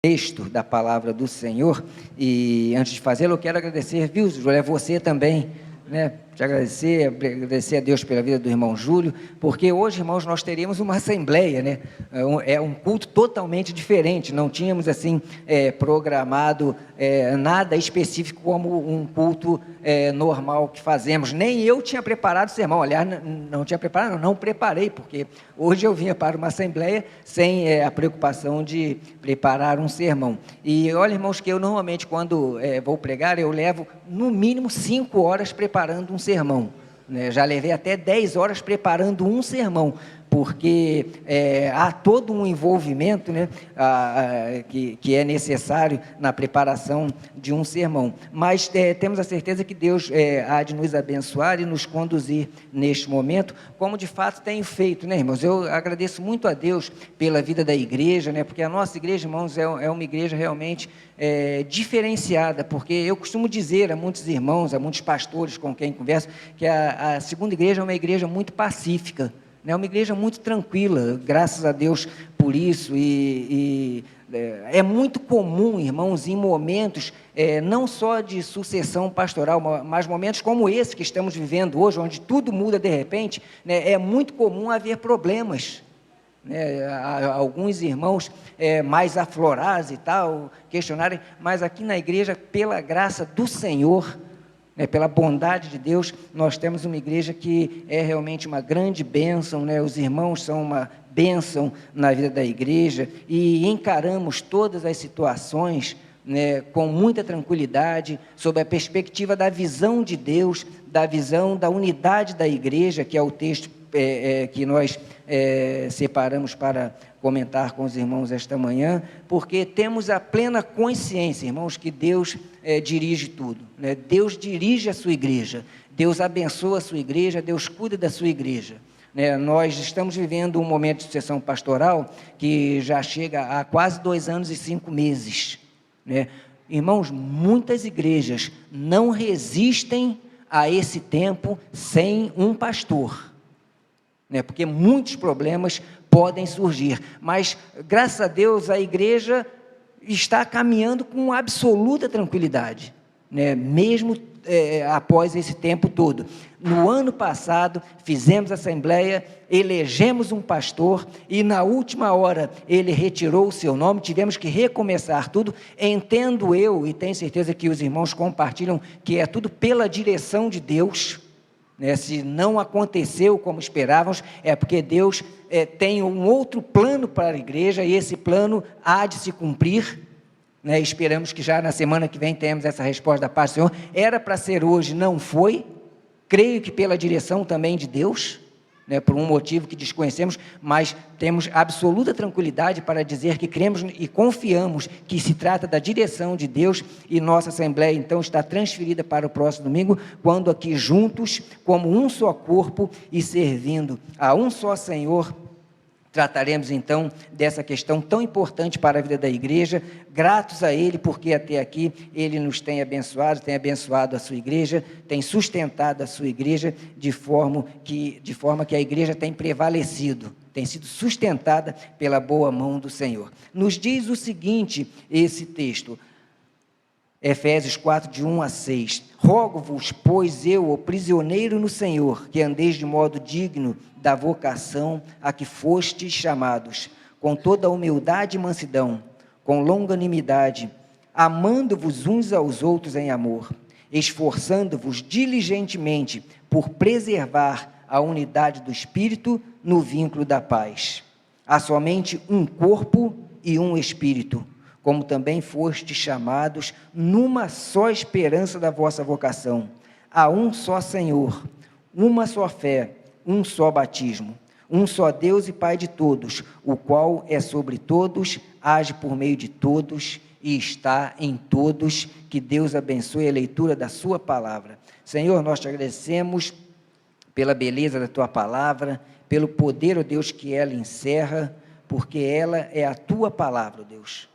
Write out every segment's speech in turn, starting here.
Texto da palavra do Senhor. E antes de fazê-lo, eu quero agradecer, viu, Júlio, você também, né? Te agradecer a Deus pela vida do irmão Júlio, porque hoje, irmãos, nós teríamos uma assembleia, né? É um culto totalmente diferente, não tínhamos assim programado nada específico como um culto normal que fazemos, nem eu tinha preparado o sermão, aliás, não tinha preparado, não preparei, porque hoje eu vinha para uma assembleia sem a preocupação de preparar um sermão. E olha, irmãos, que eu normalmente quando vou pregar, eu levo no mínimo 5 horas preparando um sermão, né? Já levei até 10 horas preparando um sermão, porque há todo um envolvimento, né, que é necessário na preparação de um sermão, mas temos a certeza que Deus há de nos abençoar e nos conduzir neste momento, como de fato tenho feito, né, irmãos? Eu agradeço muito a Deus pela vida da igreja, né, porque a nossa igreja, irmãos, é uma igreja realmente diferenciada, porque eu costumo dizer a muitos irmãos, a muitos pastores com quem converso, que a segunda igreja é uma igreja muito pacífica, é uma igreja muito tranquila, graças a Deus por isso, e é muito comum, irmãos, em momentos, não só de sucessão pastoral, mas momentos como esse que estamos vivendo hoje, onde tudo muda de repente, né, é muito comum haver problemas, né, alguns irmãos mais aflorados e tal, questionarem, mas aqui na igreja, pela graça do Senhor, pela bondade de Deus, nós temos uma igreja que é realmente uma grande bênção, né? Os irmãos são uma bênção na vida da igreja e encaramos todas as situações, né, com muita tranquilidade, sob a perspectiva da visão de Deus, da visão da unidade da igreja, que é o texto que nós separamos para comentar com os irmãos esta manhã, porque temos a plena consciência, irmãos, que Deus dirige tudo, né? Deus dirige a sua igreja, Deus abençoa a sua igreja, Deus cuida da sua igreja, né? Nós estamos vivendo um momento de sucessão pastoral que já chega a quase 2 anos e 5 meses, né? Irmãos, muitas igrejas não resistem a esse tempo sem um pastor, né? Porque muitos problemas podem surgir, mas graças a Deus a igreja está caminhando com absoluta tranquilidade, né? Mesmo após esse tempo todo. No ano passado fizemos assembleia, elegemos um pastor e na última hora ele retirou o seu nome, tivemos que recomeçar tudo. Entendo eu e tenho certeza que os irmãos compartilham que é tudo pela direção de Deus, né? Se não aconteceu como esperávamos, é porque Deus tem um outro plano para a igreja e esse plano há de se cumprir, né? Esperamos que já na semana que vem tenhamos essa resposta da parte do Senhor. Era para ser hoje, não foi, creio que pela direção também de Deus, né, por um motivo que desconhecemos, mas temos absoluta tranquilidade para dizer que cremos e confiamos que se trata da direção de Deus, e nossa assembleia então está transferida para o próximo domingo, quando aqui juntos, como um só corpo e servindo a um só Senhor, trataremos então dessa questão tão importante para a vida da igreja, gratos a Ele, porque até aqui Ele nos tem abençoado a sua igreja, tem sustentado a sua igreja, de forma que a igreja tem prevalecido, tem sido sustentada pela boa mão do Senhor. Nos diz o seguinte, esse texto, Efésios 4, de 1 a 6, rogo-vos, pois eu, o prisioneiro no Senhor, que andeis de modo digno da vocação a que fostes chamados, com toda a humildade e mansidão, com longanimidade, amando-vos uns aos outros em amor, esforçando-vos diligentemente por preservar a unidade do Espírito no vínculo da paz. Há somente um corpo e um Espírito, como também fostes chamados numa só esperança da vossa vocação. Há um só Senhor, uma só fé, um só batismo, um só Deus e Pai de todos, o qual é sobre todos, age por meio de todos e está em todos. Que Deus abençoe a leitura da sua palavra. Senhor, nós te agradecemos pela beleza da tua palavra, pelo poder, ó Deus, que ela encerra, porque ela é a tua palavra, ó Deus,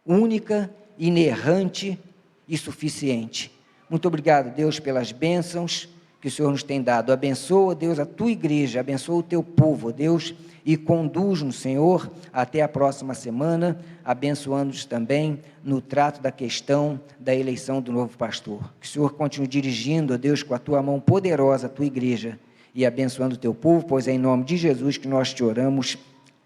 única, inerrante e suficiente. Muito obrigado, Deus, pelas bênçãos que o Senhor nos tem dado. Abençoa, Deus, a tua igreja, abençoa o teu povo, Deus, e conduz-nos, Senhor, até a próxima semana, abençoando-nos também no trato da questão da eleição do novo pastor. Que o Senhor continue dirigindo, ó Deus, com a tua mão poderosa, a tua igreja, e abençoando o teu povo, pois é em nome de Jesus que nós te oramos.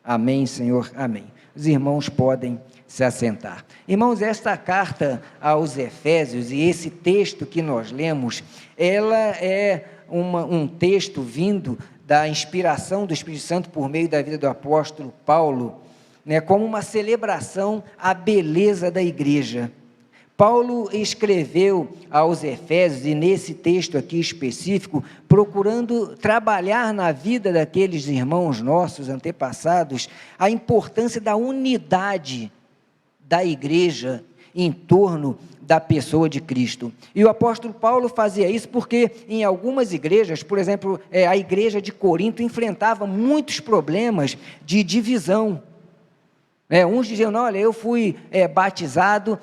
Amém, Senhor, amém. Os irmãos podem se assentar. Irmãos, esta carta aos Efésios e esse texto que nós lemos, ela é um texto vindo da inspiração do Espírito Santo por meio da vida do apóstolo Paulo, né, como uma celebração à beleza da igreja. Paulo escreveu aos Efésios, e nesse texto aqui específico, procurando trabalhar na vida daqueles irmãos nossos antepassados, a importância da unidade da igreja em torno da pessoa de Cristo. E o apóstolo Paulo fazia isso porque em algumas igrejas, por exemplo, a igreja de Corinto enfrentava muitos problemas de divisão. Uns diziam, não, olha, eu fui batizado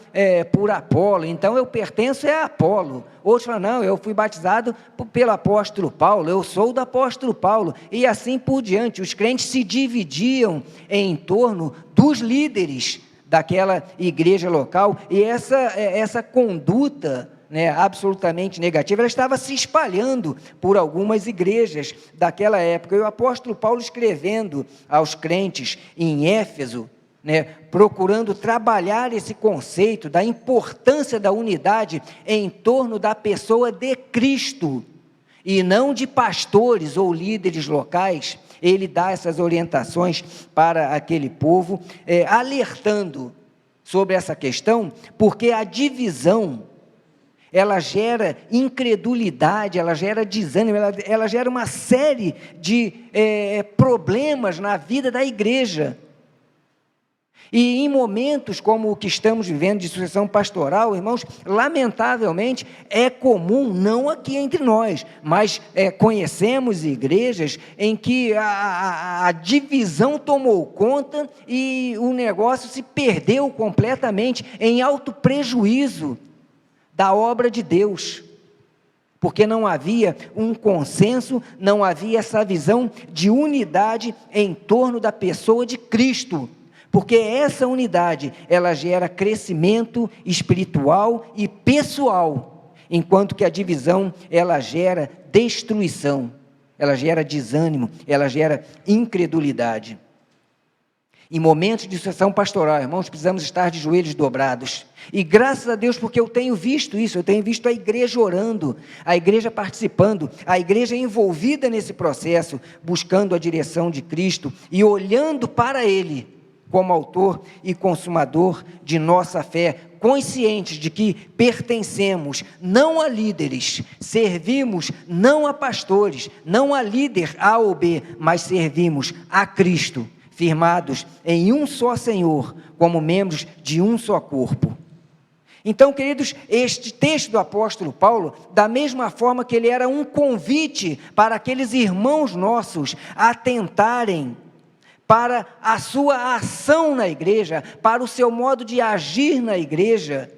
por Apolo, então eu pertenço a Apolo. Outros falam, não, eu fui batizado pelo apóstolo Paulo, eu sou do apóstolo Paulo. E assim por diante, os crentes se dividiam em torno dos líderes daquela igreja local, e essa conduta, né, absolutamente negativa, ela estava se espalhando por algumas igrejas daquela época. E o apóstolo Paulo, escrevendo aos crentes em Éfeso, né, procurando trabalhar esse conceito da importância da unidade em torno da pessoa de Cristo, e não de pastores ou líderes locais. Ele dá essas orientações para aquele povo, alertando sobre essa questão, porque a divisão, ela gera incredulidade, ela gera desânimo, ela gera uma série de problemas na vida da igreja. E em momentos como o que estamos vivendo de sucessão pastoral, irmãos, lamentavelmente é comum, não aqui entre nós, mas conhecemos igrejas em que a divisão tomou conta e o negócio se perdeu completamente em alto prejuízo da obra de Deus, porque não havia um consenso, não havia essa visão de unidade em torno da pessoa de Cristo. Porque essa unidade, ela gera crescimento espiritual e pessoal, enquanto que a divisão, ela gera destruição, ela gera desânimo, ela gera incredulidade. Em momentos de sucessão pastoral, irmãos, precisamos estar de joelhos dobrados. E graças a Deus, porque eu tenho visto isso, eu tenho visto a igreja orando, a igreja participando, a igreja envolvida nesse processo, buscando a direção de Cristo e olhando para Ele, como autor e consumador de nossa fé, conscientes de que pertencemos não a líderes, servimos não a pastores, não a líder A ou B, mas servimos a Cristo, firmados em um só Senhor, como membros de um só corpo. Então, queridos, este texto do apóstolo Paulo, da mesma forma que ele era um convite para aqueles irmãos nossos atentarem para a sua ação na igreja, para o seu modo de agir na igreja,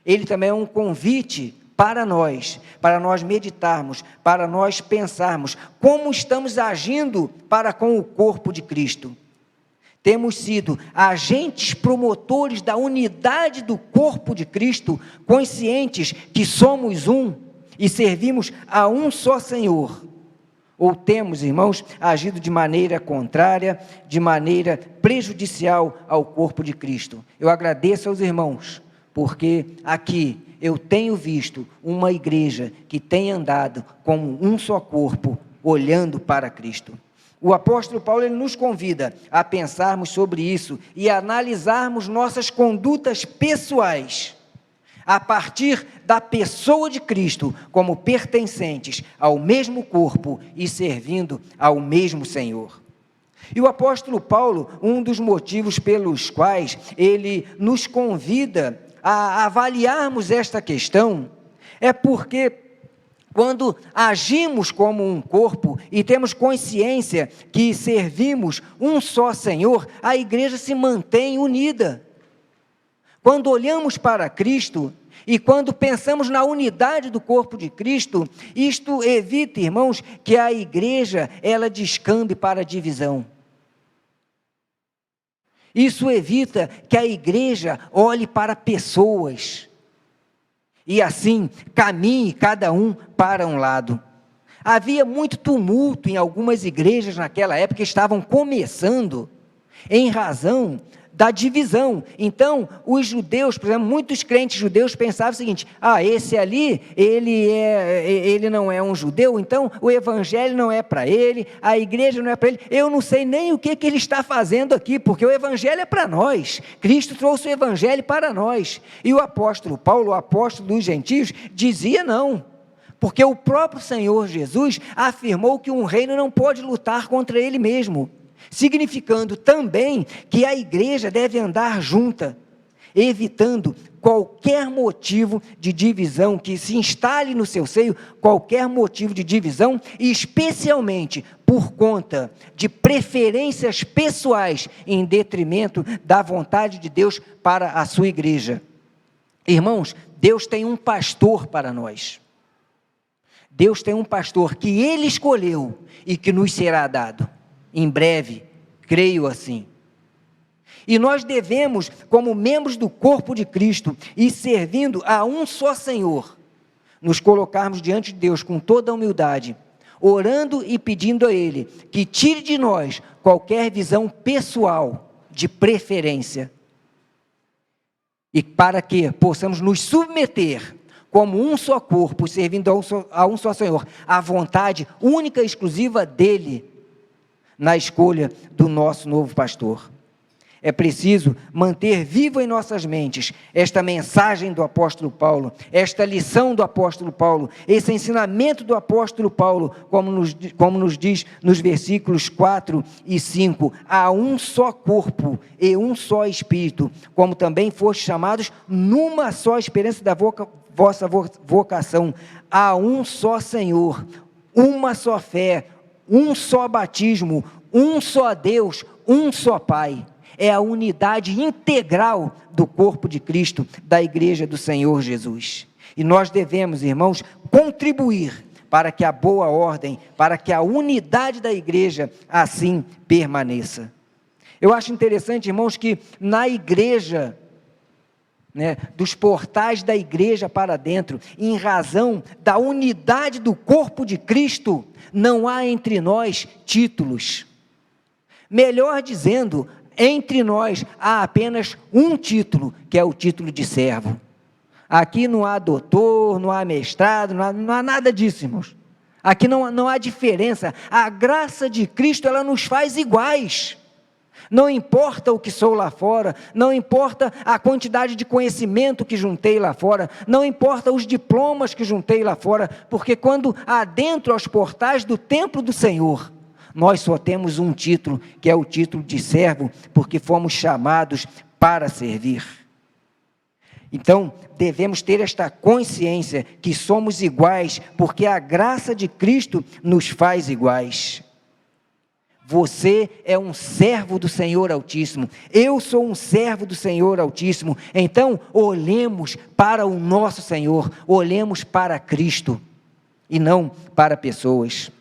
ele também é um convite para nós meditarmos, para nós pensarmos como estamos agindo para com o corpo de Cristo. Temos sido agentes promotores da unidade do corpo de Cristo, conscientes que somos um e servimos a um só Senhor. Ou temos, irmãos, agido de maneira contrária, de maneira prejudicial ao corpo de Cristo. Eu agradeço aos irmãos, porque aqui eu tenho visto uma igreja que tem andado como um só corpo, olhando para Cristo. O apóstolo Paulo, ele nos convida a pensarmos sobre isso e a analisarmos nossas condutas pessoais, a partir da pessoa de Cristo, como pertencentes ao mesmo corpo e servindo ao mesmo Senhor. E o apóstolo Paulo, um dos motivos pelos quais ele nos convida a avaliarmos esta questão, é porque quando agimos como um corpo e temos consciência que servimos um só Senhor, a igreja se mantém unida. Quando olhamos para Cristo e quando pensamos na unidade do corpo de Cristo, isto evita, irmãos, que a igreja, ela descambe para a divisão. Isso evita que a igreja olhe para pessoas e assim caminhe cada um para um lado. Havia muito tumulto em algumas igrejas naquela época que estavam começando em razão da divisão. Então, os judeus, por exemplo, muitos crentes judeus pensavam o seguinte: esse ali, ele não é um judeu, então o evangelho não é para ele, a igreja não é para ele, eu não sei nem o que ele está fazendo aqui, porque o evangelho é para nós, Cristo trouxe o evangelho para nós. E o apóstolo Paulo, o apóstolo dos gentios, dizia não, porque o próprio Senhor Jesus afirmou que um reino não pode lutar contra ele mesmo, significando também que a igreja deve andar junta, evitando qualquer motivo de divisão que se instale no seu seio, qualquer motivo de divisão, especialmente por conta de preferências pessoais em detrimento da vontade de Deus para a sua igreja. Irmãos, Deus tem um pastor para nós. Deus tem um pastor que Ele escolheu e que nos será dado. Em breve, creio assim. E nós devemos, como membros do corpo de Cristo, e servindo a um só Senhor, nos colocarmos diante de Deus com toda a humildade, orando e pedindo a Ele que tire de nós qualquer visão pessoal de preferência, e para que possamos nos submeter como um só corpo, servindo a um só Senhor, à vontade única e exclusiva dEle, na escolha do nosso novo pastor. É preciso manter vivo em nossas mentes esta mensagem do apóstolo Paulo, esta lição do apóstolo Paulo, esse ensinamento do apóstolo Paulo, como nos diz nos versículos 4 e 5, há um só corpo e um só espírito, como também fostes chamados numa só esperança da vossa vocação, há um só Senhor, uma só fé, um só batismo, um só Deus, um só Pai. É a unidade integral do corpo de Cristo, da igreja do Senhor Jesus. E nós devemos, irmãos, contribuir para que a boa ordem, para que a unidade da igreja assim permaneça. Eu acho interessante, irmãos, que na igreja, dos portais da igreja para dentro, em razão da unidade do corpo de Cristo, não há entre nós títulos. Melhor dizendo, entre nós há apenas um título, que é o título de servo. Aqui não há doutor, não há mestrado, não há nada disso, irmãos. Aqui não há diferença. A graça de Cristo, ela nos faz iguais. Não importa o que sou lá fora, não importa a quantidade de conhecimento que juntei lá fora, não importa os diplomas que juntei lá fora, porque quando adentro aos portais do templo do Senhor, nós só temos um título, que é o título de servo, porque fomos chamados para servir. Então, devemos ter esta consciência que somos iguais, porque a graça de Cristo nos faz iguais. Você é um servo do Senhor Altíssimo, eu sou um servo do Senhor Altíssimo, então olhemos para o nosso Senhor, olhemos para Cristo, e não para pessoas.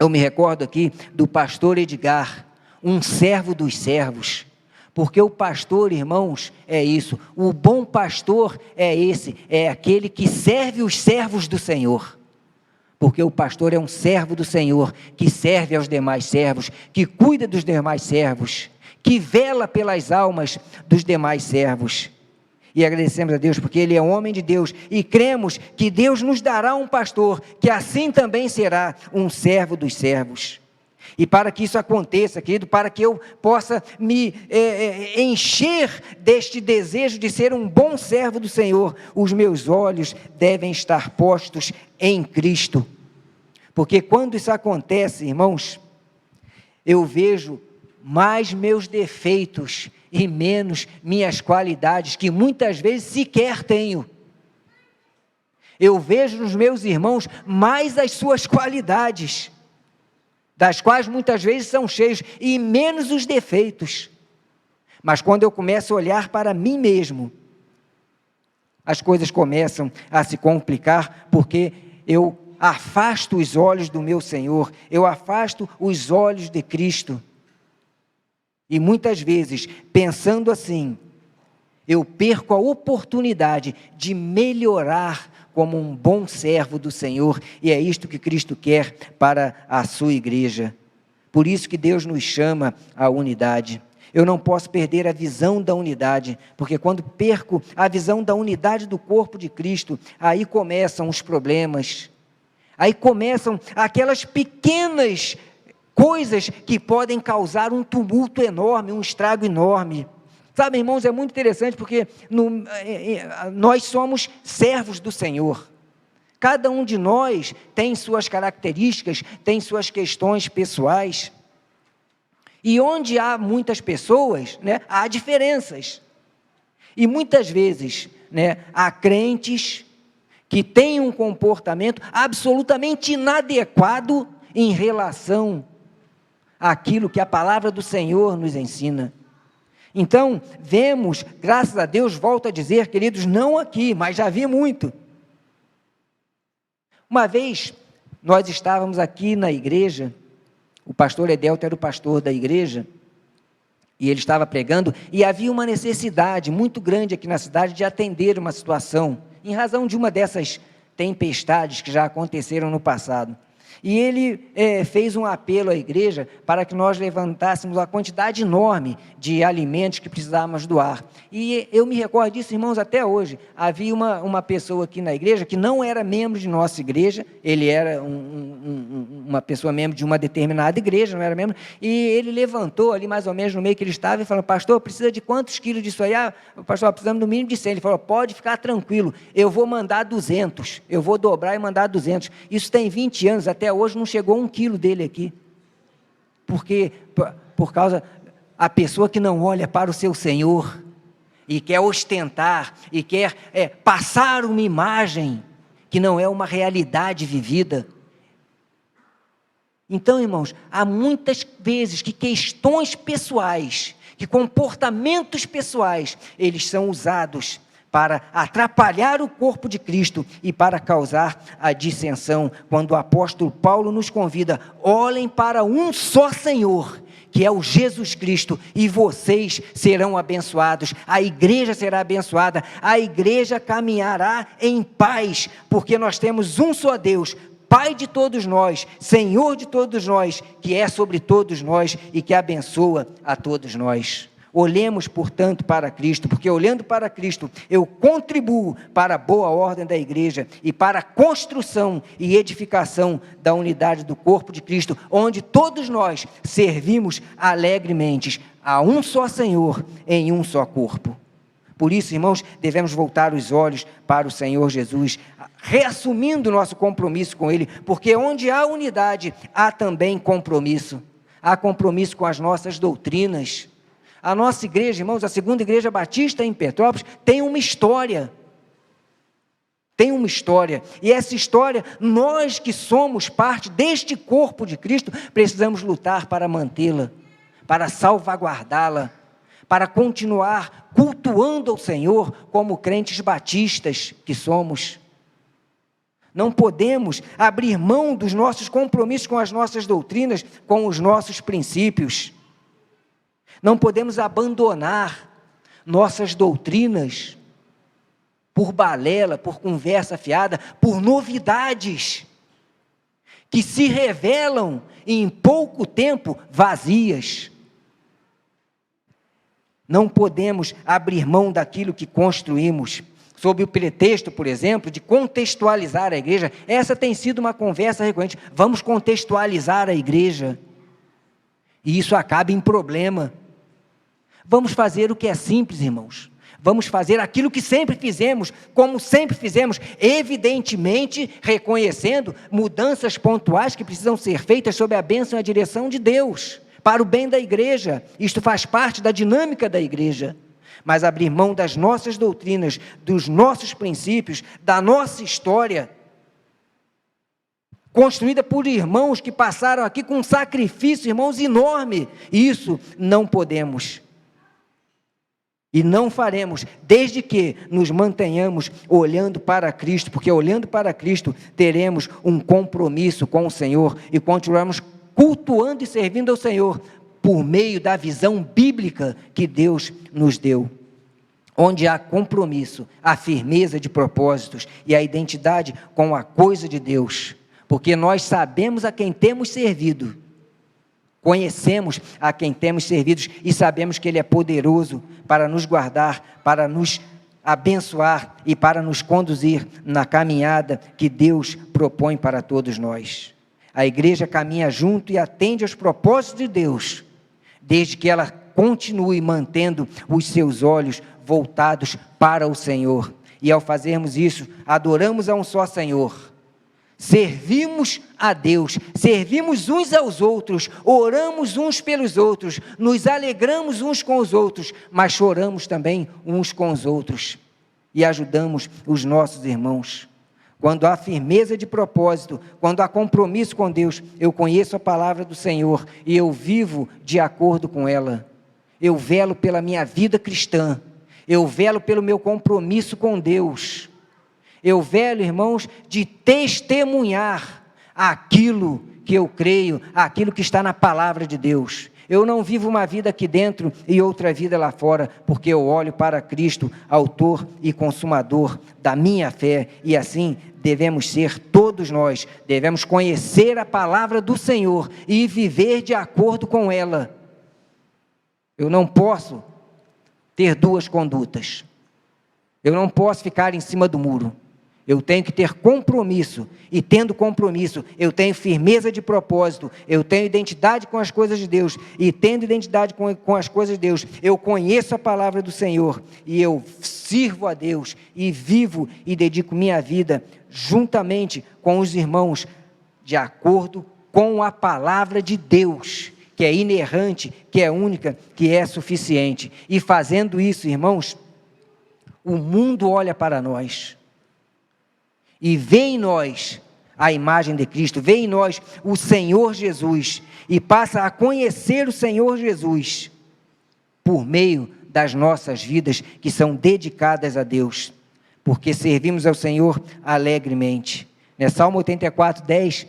Eu me recordo aqui do pastor Edgar, um servo dos servos, porque o pastor, irmãos, é isso, o bom pastor é esse, é aquele que serve os servos do Senhor, porque o pastor é um servo do Senhor, que serve aos demais servos, que cuida dos demais servos, que vela pelas almas dos demais servos. E agradecemos a Deus porque Ele é homem de Deus e cremos que Deus nos dará um pastor que assim também será um servo dos servos. E para que isso aconteça, querido, para que eu possa me encher deste desejo de ser um bom servo do Senhor, os meus olhos devem estar postos em Cristo. Porque quando isso acontece, irmãos, eu vejo mais meus defeitos e menos minhas qualidades, que muitas vezes sequer tenho. Eu vejo nos meus irmãos mais as suas qualidades, das quais muitas vezes são cheios, e menos os defeitos. Mas quando eu começo a olhar para mim mesmo, as coisas começam a se complicar, porque eu afasto os olhos do meu Senhor, eu afasto os olhos de Cristo. E muitas vezes, pensando assim, eu perco a oportunidade de melhorar como um bom servo do Senhor, e é isto que Cristo quer para a sua igreja. Por isso que Deus nos chama à unidade. Eu não posso perder a visão da unidade, porque quando perco a visão da unidade do corpo de Cristo, aí começam os problemas, aí começam aquelas pequenas coisas que podem causar um tumulto enorme, um estrago enorme. Sabe, irmãos, é muito interessante porque nós somos servos do Senhor. Cada um de nós tem suas características, tem suas questões pessoais. E onde há muitas pessoas, né, há diferenças. E muitas vezes, né, há crentes que têm um comportamento absolutamente inadequado em relação àquilo que a palavra do Senhor nos ensina. Então, vemos, graças a Deus, volto a dizer, queridos, não aqui, mas já vi muito. Uma vez, nós estávamos aqui na igreja, o pastor Edelto era o pastor da igreja, e ele estava pregando, e havia uma necessidade muito grande aqui na cidade de atender uma situação, em razão de uma dessas tempestades que já aconteceram no passado. E ele fez um apelo à igreja para que nós levantássemos uma quantidade enorme de alimentos que precisávamos doar. E eu me recordo disso, irmãos, até hoje. Havia uma pessoa aqui na igreja que não era membro de nossa igreja, ele era uma pessoa membro de uma determinada igreja, não era membro, e ele levantou ali mais ou menos no meio que ele estava e falou: pastor, precisa de quantos quilos disso aí? Ah, pastor, precisamos no mínimo de 100. Ele falou: pode ficar tranquilo, eu vou mandar 200, eu vou dobrar e mandar 200. Isso tem 20 anos, até hoje não chegou 1 quilo dele aqui, porque por causa a pessoa que não olha para o seu Senhor e quer ostentar e quer passar uma imagem que não é uma realidade vivida. Então, irmãos, há muitas vezes que questões pessoais, que comportamentos pessoais, eles são usados para atrapalhar o corpo de Cristo e para causar a dissensão, quando o apóstolo Paulo nos convida: olhem para um só Senhor, que é o Jesus Cristo, e vocês serão abençoados, a igreja será abençoada, a igreja caminhará em paz, porque nós temos um só Deus, Pai de todos nós, Senhor de todos nós, que é sobre todos nós e que abençoa a todos nós. Olhemos, portanto, para Cristo, porque olhando para Cristo, eu contribuo para a boa ordem da igreja e para a construção e edificação da unidade do corpo de Cristo, onde todos nós servimos alegremente a um só Senhor, em um só corpo. Por isso, irmãos, devemos voltar os olhos para o Senhor Jesus, reassumindo o nosso compromisso com Ele, porque onde há unidade, há também compromisso. Há compromisso com as nossas doutrinas. A nossa igreja, irmãos, a Segunda Igreja Batista em Petrópolis, tem uma história. Tem uma história. E essa história, nós que somos parte deste corpo de Cristo, precisamos lutar para mantê-la, para salvaguardá-la, para continuar cultuando ao Senhor como crentes batistas que somos. Não podemos abrir mão dos nossos compromissos com as nossas doutrinas, com os nossos princípios. Não podemos abandonar nossas doutrinas por balela, por conversa fiada, por novidades que se revelam em pouco tempo vazias. Não podemos abrir mão daquilo que construímos, sob o pretexto, por exemplo, de contextualizar a igreja. Essa tem sido uma conversa recorrente. Vamos contextualizar a igreja. E isso acaba em problema. Vamos fazer o que é simples, irmãos. Vamos fazer aquilo que sempre fizemos, como sempre fizemos, evidentemente reconhecendo mudanças pontuais que precisam ser feitas sob a bênção e a direção de Deus, para o bem da igreja. Isto faz parte da dinâmica da igreja. Mas abrir mão das nossas doutrinas, dos nossos princípios, da nossa história, construída por irmãos que passaram aqui com um sacrifício, irmãos, enorme, isso não podemos. E não faremos, desde que nos mantenhamos olhando para Cristo, porque olhando para Cristo teremos um compromisso com o Senhor e continuaremos cultuando e servindo ao Senhor por meio da visão bíblica que Deus nos deu. Onde há compromisso, há firmeza de propósitos e a identidade com a coisa de Deus, porque nós sabemos a quem temos servido. Conhecemos a quem temos servido e sabemos que Ele é poderoso para nos guardar, para nos abençoar e para nos conduzir na caminhada que Deus propõe para todos nós. A igreja caminha junto e atende aos propósitos de Deus, desde que ela continue mantendo os seus olhos voltados para o Senhor. E ao fazermos isso, adoramos a um só Senhor. Servimos a Deus, servimos uns aos outros, oramos uns pelos outros, nos alegramos uns com os outros, mas choramos também uns com os outros e ajudamos os nossos irmãos. Quando há firmeza de propósito, quando há compromisso com Deus, eu conheço a palavra do Senhor e eu vivo de acordo com ela. Eu velo pela minha vida cristã, eu velo pelo meu compromisso com Deus. Eu velo, irmãos, de testemunhar aquilo que eu creio, aquilo que está na palavra de Deus. Eu não vivo uma vida aqui dentro e outra vida lá fora, porque eu olho para Cristo, autor e consumador da minha fé, e assim devemos ser todos nós. Devemos conhecer a palavra do Senhor e viver de acordo com ela. Eu não posso ter duas condutas. Eu não posso ficar em cima do muro. Eu tenho que ter compromisso, e tendo compromisso, eu tenho firmeza de propósito, eu tenho identidade com as coisas de Deus, e tendo identidade com as coisas de Deus, eu conheço a palavra do Senhor, e eu sirvo a Deus, e vivo e dedico minha vida, juntamente com os irmãos, de acordo com a palavra de Deus, que é inerrante, que é única, que é suficiente. E fazendo isso, irmãos, o mundo olha para nós, e vê em nós a imagem de Cristo, vê em nós o Senhor Jesus, e passa a conhecer o Senhor Jesus, por meio das nossas vidas, que são dedicadas a Deus, porque servimos ao Senhor alegremente. Salmo 84, 10,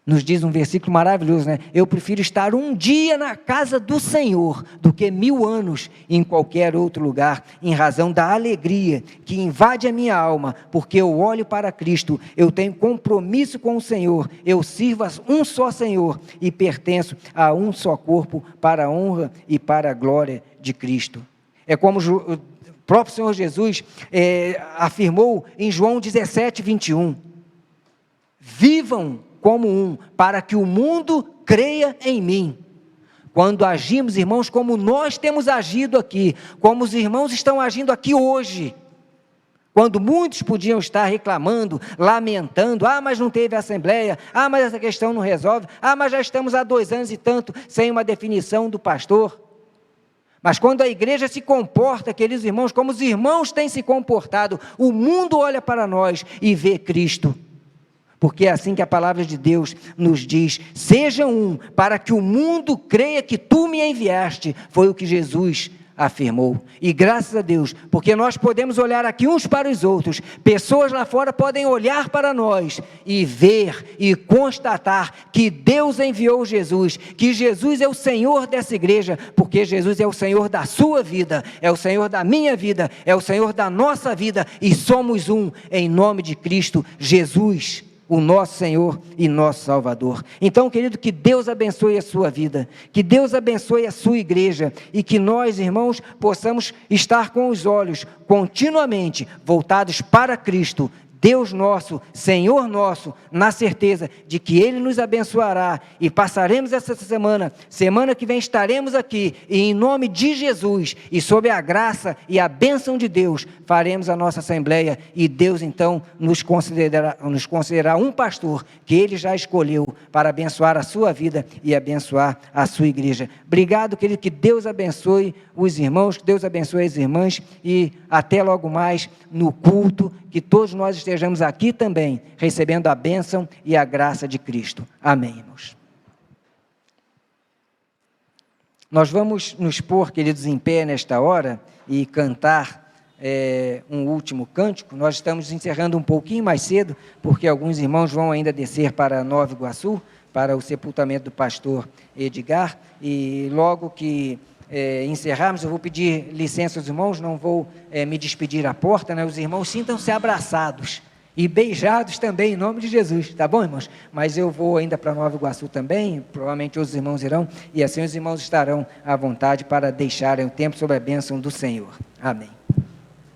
nos diz um versículo maravilhoso, né? Eu prefiro estar um dia na casa do Senhor, do que 1000 anos em qualquer outro lugar, em razão da alegria que invade a minha alma, porque eu olho para Cristo, eu tenho compromisso com o Senhor, eu sirvo a um só Senhor, e pertenço a um só corpo, para a honra e para a glória de Cristo. É como o próprio Senhor Jesus afirmou em João 17, 21, vivam como um, para que o mundo creia em mim. Quando agimos, irmãos, como nós temos agido aqui, como os irmãos estão agindo aqui hoje, quando muitos podiam estar reclamando, lamentando, mas não teve assembleia, mas essa questão não resolve, mas já estamos há 2 anos e tanto sem uma definição do pastor. Mas quando a igreja se comporta, queridos irmãos, como os irmãos têm se comportado, o mundo olha para nós e vê Cristo. Porque é assim que a palavra de Deus nos diz, sejam um, para que o mundo creia que tu me enviaste, foi o que Jesus afirmou. E graças a Deus, porque nós podemos olhar aqui uns para os outros, pessoas lá fora podem olhar para nós e ver e constatar que Deus enviou Jesus, que Jesus é o Senhor dessa igreja, porque Jesus é o Senhor da sua vida, é o Senhor da minha vida, é o Senhor da nossa vida, e somos um em nome de Cristo Jesus, o nosso Senhor e nosso Salvador. Então, querido, que Deus abençoe a sua vida, que Deus abençoe a sua igreja, e que nós, irmãos, possamos estar com os olhos continuamente voltados para Cristo, Deus nosso, Senhor nosso, na certeza de que Ele nos abençoará, e passaremos essa semana que vem estaremos aqui, e em nome de Jesus, e sob a graça e a bênção de Deus, faremos a nossa assembleia, e Deus então nos considerará um pastor, que Ele já escolheu, para abençoar a sua vida, e abençoar a sua igreja. Obrigado, querido, que Deus abençoe os irmãos, que Deus abençoe as irmãs, e até logo mais no culto, que todos nós estejamos aqui também, recebendo a bênção e a graça de Cristo. Amém, irmãos. Nós vamos nos pôr, queridos, em pé nesta hora e cantar um último cântico. Nós estamos encerrando um pouquinho mais cedo, porque alguns irmãos vão ainda descer para Nova Iguaçu, para o sepultamento do pastor Edgar, e logo que encerrarmos, eu vou pedir licença aos irmãos, não vou me despedir à porta, né? Os irmãos sintam-se abraçados e beijados também, em nome de Jesus, tá bom, irmãos? Mas eu vou ainda para Nova Iguaçu também, provavelmente os irmãos irão, e assim os irmãos estarão à vontade para deixarem o tempo sob a bênção do Senhor. Amém.